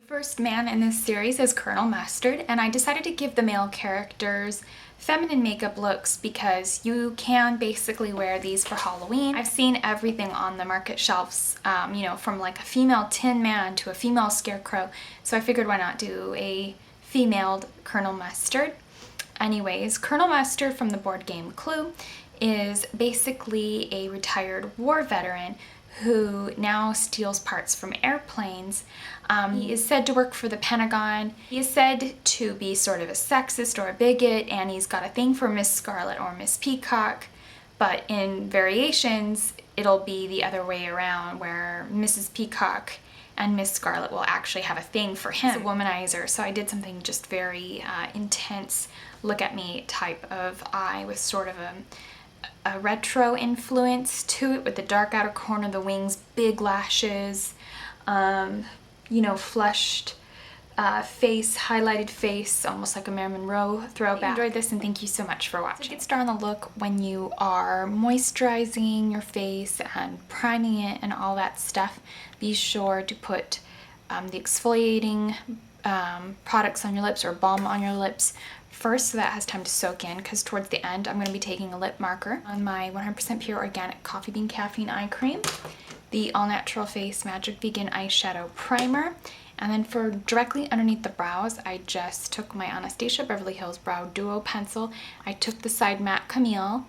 First man in this series is Colonel Mustard, and I decided to give the male characters feminine makeup looks because you can basically wear these for Halloween. I've seen everything on the market shelves, you know, from like a female Tin Man to a female Scarecrow, so I figured why not do a female Colonel Mustard. Anyways, Colonel Mustard from the board game Clue is basically a retired war veteran who now steals parts from airplanes. He is said to work for the Pentagon. He is said to be sort of a sexist or a bigot, and he's got a thing for Miss Scarlet or Miss Peacock, but in variations it'll be the other way around, where Mrs. Peacock and Miss Scarlet will actually have a thing for him. He's a womanizer, so I did something just very intense, look at me type of eye with sort of a retro influence to it, with the dark outer corner of the wings, big lashes, you know, flushed face, highlighted face, almost like a Marilyn Monroe throwback. I enjoyed this and thank you so much for watching. To get started on the look, when you are moisturizing your face and priming it and all that stuff, be sure to put the exfoliating products on your lips or balm on your lips first, so that has time to soak in, because towards the end I'm going to be taking a lip marker on my 100% pure organic coffee bean caffeine eye cream, the All Natural Face Magic Vegan Eyeshadow Primer, and then for directly underneath the brows, I just took my Anastasia Beverly Hills Brow Duo Pencil. I took the side Matte-Camille,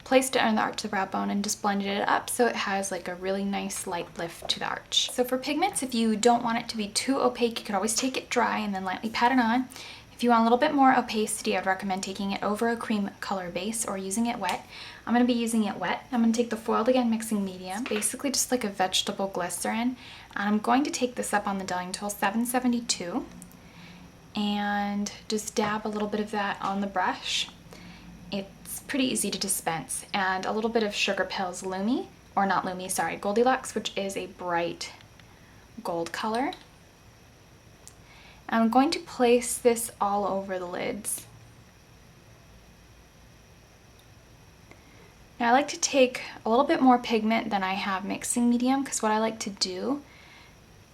placed it on the arch of the brow bone, and just blended it up so it has like a really nice light lift to the arch. So for pigments, if you don't want it to be too opaque, you could always take it dry and then lightly pat it on. If you want a little bit more opacity, I'd recommend taking it over a cream color base or using it wet. I'm going to be using it wet. I'm going to take the Foiled Again Mixing Medium. It's basically just like a vegetable glycerin. And I'm going to take this up on the dialing tool 772 and just dab a little bit of that on the brush. It's pretty easy to dispense. And a little bit of Sugarpill's Lumi, or not Lumi, sorry, Goldilux, which is a bright gold color. I'm going to place this all over the lids. Now I like to take a little bit more pigment than I have mixing medium, because what I like to do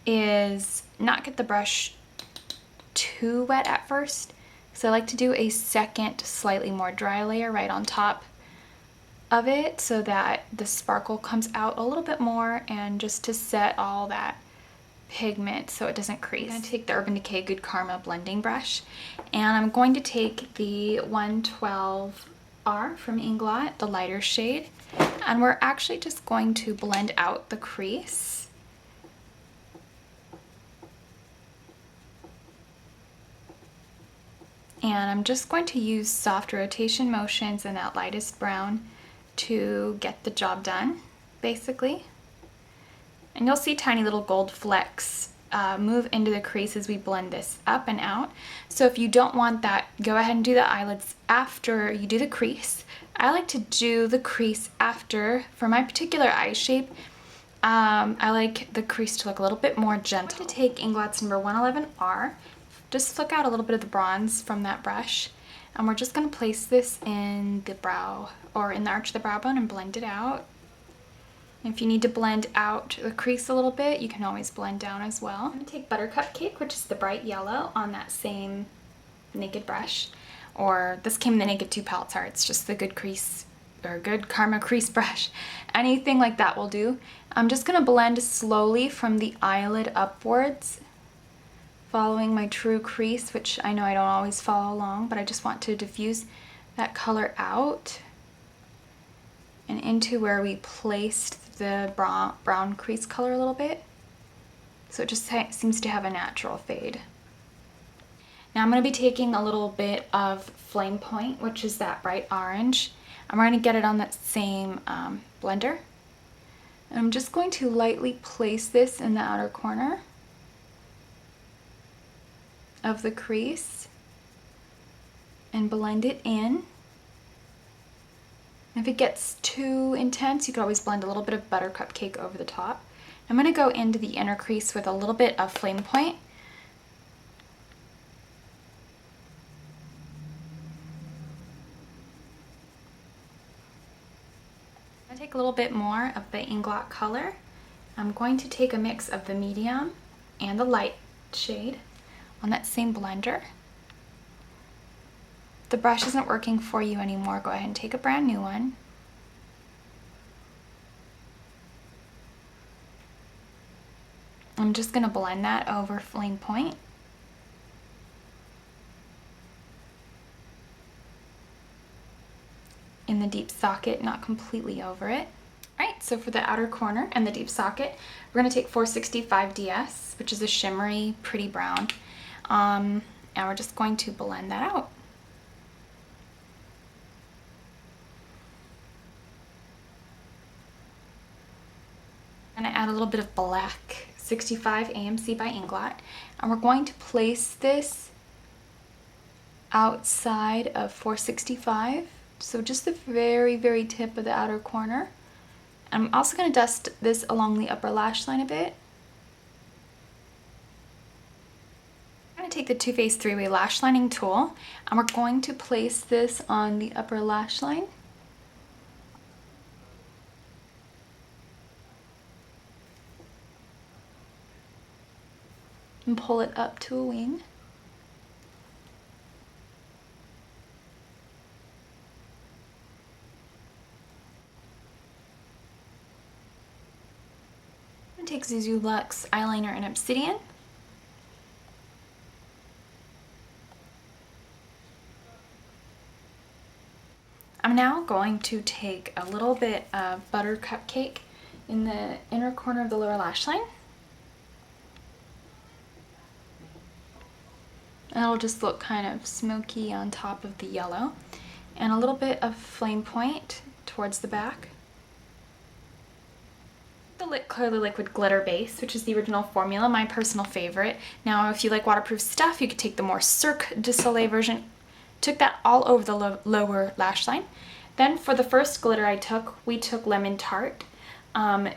is not get the brush too wet at first. So I like to do a second slightly more dry layer right on top of it so that the sparkle comes out a little bit more, and just to set all that pigment so it doesn't crease. I'm going to take the Urban Decay Good Karma blending brush, and I'm going to take the 112R from Inglot, the lighter shade, and we're actually just going to blend out the crease. And I'm just going to use soft rotation motions in that lightest brown to get the job done, basically. And you'll see tiny little gold flecks move into the crease as we blend this up and out. So if you don't want that, go ahead and do the eyelids after you do the crease. I like to do the crease after. For my particular eye shape, I like the crease to look a little bit more gentle. I'm going to take Inglot's number 111R, just flick out a little bit of the bronze from that brush, and we're just going to place this in the brow, or in the arch of the brow bone, and blend it out. If you need to blend out the crease a little bit, you can always blend down as well. I'm going to take Buttercupcake, which is the bright yellow, on that same Naked brush. Or this came in the Naked 2 palette, sorry, it's just the Good Crease, or Good Karma crease brush. Anything like that will do. I'm just going to blend slowly from the eyelid upwards, following my true crease, which I know I don't always follow along, but I just want to diffuse that color out and into where we placed the brown crease color a little bit. So it just seems to have a natural fade. Now I'm going to be taking a little bit of Flamepoint, which is that bright orange. I'm going to get it on that same blender. And I'm just going to lightly place this in the outer corner of the crease and blend it in. If it gets too intense, you could always blend a little bit of Buttercupcake over the top. I'm going to go into the inner crease with a little bit of Flamepoint. I'm going to take a little bit more of the Inglot color. I'm going to take a mix of the medium and the light shade on that same blender. If the brush isn't working for you anymore, go ahead and take a brand new one. I'm just going to blend that over Flamepoint. In the deep socket, not completely over it. Alright, so for the outer corner and the deep socket, we're going to take 465 DS, which is a shimmery, pretty brown, and we're just going to blend that out. I'm going to add a little bit of black 65 AMC by Inglot, and we're going to place this outside of 465, so just the very, very tip of the outer corner. I'm also going to dust this along the upper lash line a bit. I'm going to take the Too Faced 3-Way Lash Lining tool, and we're going to place this on the upper lash line. And pull it up to a wing. Take Zuzu Luxe Eyeliner and Obsidian. I'm now going to take a little bit of Buttercupcake in the inner corner of the lower lash line. And it'll just look kind of smoky on top of the yellow. And a little bit of Flamepoint towards the back. The Clearly Liquid Glitter Base, which is the original formula, my personal favorite. Now, if you like waterproof stuff, you could take the more Cirque du Soleil version. Took that all over the lower lash line. Then for the first glitter we took Lemon Tart,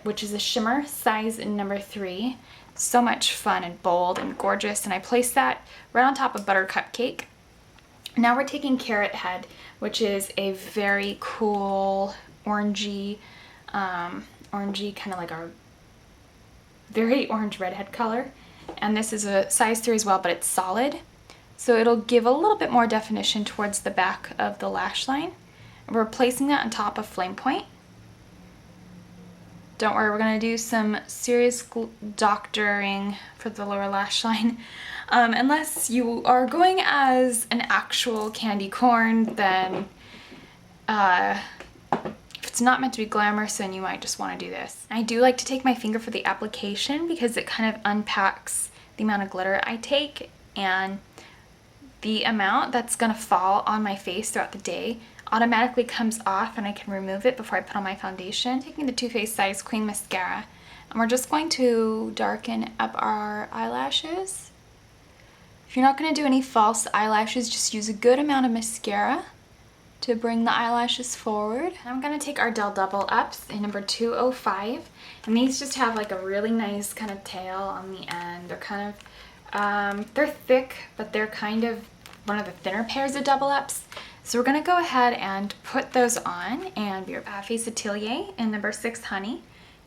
which is a shimmer, size number 3. So much fun and bold and gorgeous, and I placed that right on top of Buttercupcake. Now we're taking Carrot Head, which is a very cool orangey, kind of like a very orange redhead color, and this is a size 3 as well, but it's solid, so it'll give a little bit more definition towards the back of the lash line. We're placing that on top of Flamepoint. Don't worry, we're going to do some serious doctoring for the lower lash line. Unless you are going as an actual candy corn, then if it's not meant to be glamorous, then you might just want to do this. I do like to take my finger for the application because it kind of unpacks the amount of glitter I take, and the amount that's going to fall on my face throughout the day automatically comes off, and I can remove it before I put on my foundation. Taking the Too Faced Size Queen Mascara, and we're just going to darken up our eyelashes. If you're not going to do any false eyelashes, just use a good amount of mascara to bring the eyelashes forward. Now I'm going to take our Dell Double Ups in number 205, and these just have like a really nice kind of tail on the end. They're kind of, they're thick, but they're kind of one of the thinner pairs of Double Ups. So we're going to go ahead and put those on, and your Face Atelier in number 6 Honey.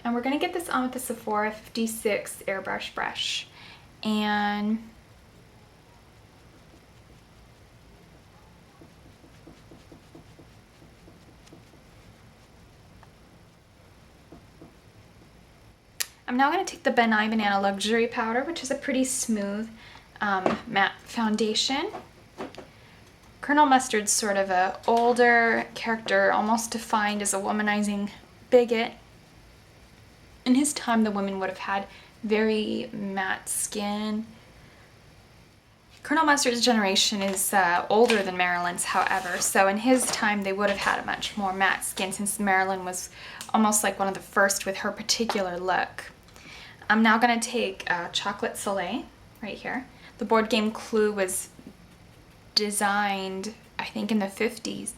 And we're going to get this on with the Sephora 56 Airbrush brush. And I'm now going to take the Ben Nye Banana Luxury Powder, which is a pretty smooth matte foundation. Colonel Mustard's sort of a older character, almost defined as a womanizing bigot. In his time, the women would have had very matte skin. Colonel Mustard's generation is older than Marilyn's, however, so in his time they would have had a much more matte skin, since Marilyn was almost like one of the first with her particular look. I'm now going to take Chocolate Soleil right here. The board game Clue was designed, I think, in the 50s,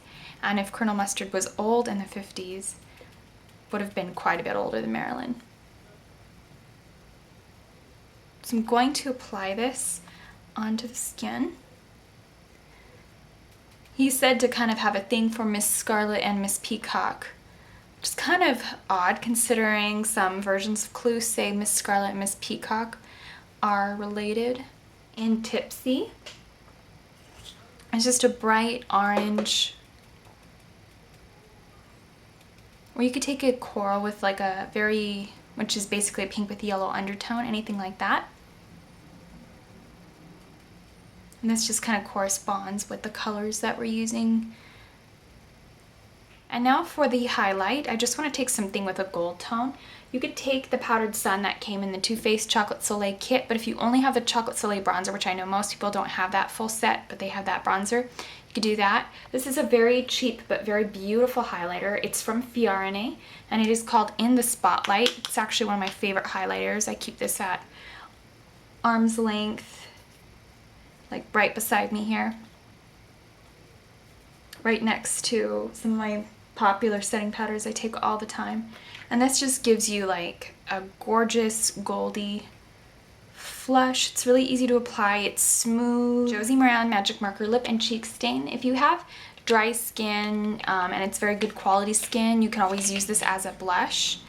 and if Colonel Mustard was old in the 50s, would have been quite a bit older than Marilyn. So I'm going to apply this onto the skin. He's said to kind of have a thing for Miss Scarlet and Miss Peacock, which is kind of odd considering some versions of Clue say Miss Scarlet and Miss Peacock are related. In Tipsy, it's just a bright orange, or you could take a coral with like a very, which is basically a pink with yellow undertone, anything like that. And this just kind of corresponds with the colors that we're using. And now for the highlight, I just want to take something with a gold tone. You could take the Powdered Sun that came in the Too Faced Chocolate Soleil kit, but if you only have the Chocolate Soleil bronzer, which I know most people don't have that full set, but they have that bronzer, you could do that. This is a very cheap but very beautiful highlighter. It's from Fiorine, and it is called In the Spotlight. It's actually one of my favorite highlighters. I keep this at arm's length, like right beside me here, right next to some of my popular setting powders I take all the time. And this just gives you like a gorgeous goldy flush. It's really easy to apply. It's smooth. Josie Maran Magic Marker Lip and Cheek Stain. If you have dry skin and it's very good quality skin, you can always use this as a blush,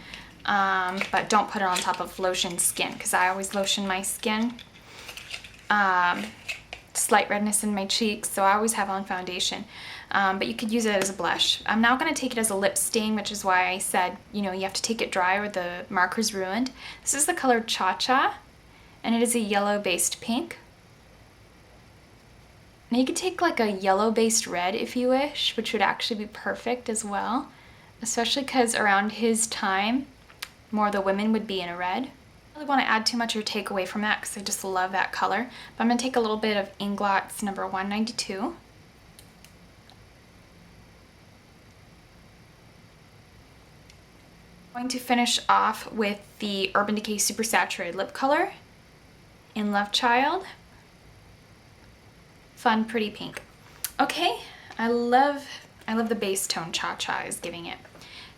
but don't put it on top of lotion skin, because I always lotion my skin. Slight redness in my cheeks, so I always have on foundation, but you could use it as a blush. I'm now going to take it as a lip stain, which is why I said, you know, you have to take it dry or the marker's ruined. This is the color Cha Cha, and it is a yellow based pink. Now you could take like a yellow based red if you wish, which would actually be perfect as well, especially because around his time more of the women would be in a red. I don't really want to add too much or take away from that because I just love that color. But I'm going to take a little bit of Inglot's number 192. I'm going to finish off with the Urban Decay Super Saturated Lip Color in Love Child. Fun, pretty pink. Okay, I love the base tone Cha Cha is giving it.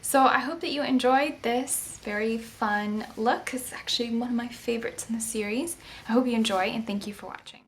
So I hope that you enjoyed this very fun look. It's actually one of my favorites in the series. I hope you enjoy, and thank you for watching.